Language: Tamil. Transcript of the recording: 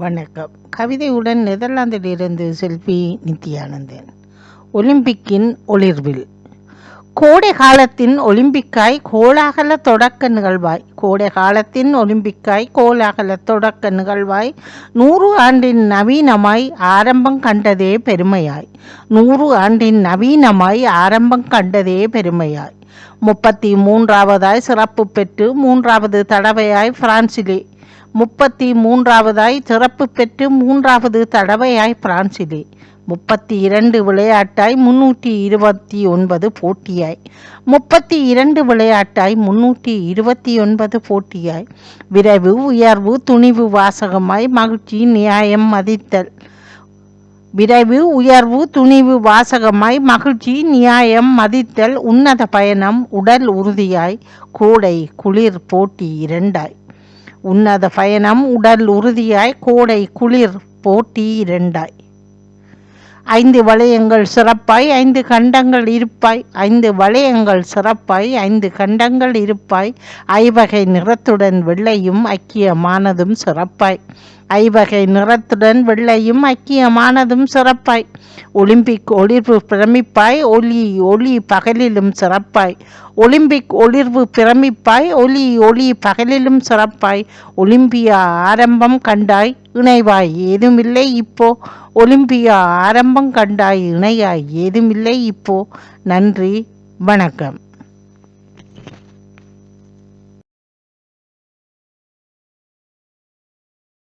வணக்கம். கவிதையுடன் நெதர்லாந்திலிருந்து செல்வி நித்யானந்தன். ஒலிம்பிக்கின் ஒளிர்வில். கோடை காலத்தின் ஒலிம்பிக்காய் கோலாகல தொடக்க நிகழ்வாய். கோடை காலத்தின் ஒலிம்பிக்காய் கோலாகல தொடக்க நிகழ்வாய். 100 ஆண்டின் நவீனமாய் ஆரம்பம் கண்டதே பெருமையாய். 100 ஆண்டின் நவீனமாய் ஆரம்பம் கண்டதே பெருமையாய். 33ஆவதாய் சிறப்பு பெற்று 3வது தடவையாய் பிரான்சிலே. 33ஆவதாய் சிறப்பு பெற்று 3வது தடவையாய் பிரான்சிலே. 32 விளையாட்டாய் 329 போட்டியாய். 32 விளையாட்டாய் 329 போட்டியாய். விரைவு உயர்வு துணிவு வாசகமாய் மகிழ்ச்சி நியாயம் மதித்தல். விரைவு உயர்வு துணிவு வாசகமாய் மகிழ்ச்சி நியாயம் மதித்தல். உன்னத பயணம் உடல் உறுதியாய் கோடை குளிர் போட்டி இரண்டாய். உன்னத பயணம் உடல் உறுதியாய் கோடை குளிர் போட்டி இரண்டாய். 5 வளையங்கள் சிறப்பாய் 5 கண்டங்கள் இருப்பாய். 5 வளையங்கள் சிறப்பாய் 5 கண்டங்கள் இருப்பாய். ஐவகை நிறத்துடன் வெள்ளையும் ஐக்கியமானதும் சிறப்பாய். ஐவகை நிறத்துடன் வெள்ளையும் ஐக்கியமானதும் சிறப்பாய். ஒலிம்பிக் ஒளிர்வு பிரமிப்பாய் ஒளி ஒளி பகலிலும் சிறப்பாய். ஒலிம்பிக் ஒளிர்வு பிரமிப்பாய் ஒளி ஒளி பகலிலும் சிறப்பாய். ஒலிம்பியா ஆரம்பம் கண்டாய் இணைவாய் ஏதுமில்லை இப்போ. ஒலிம்பியா ஆரம்பம் கண்டாய் இணையாய் ஏதுமில்லை இப்போ. நன்றி, வணக்கம்.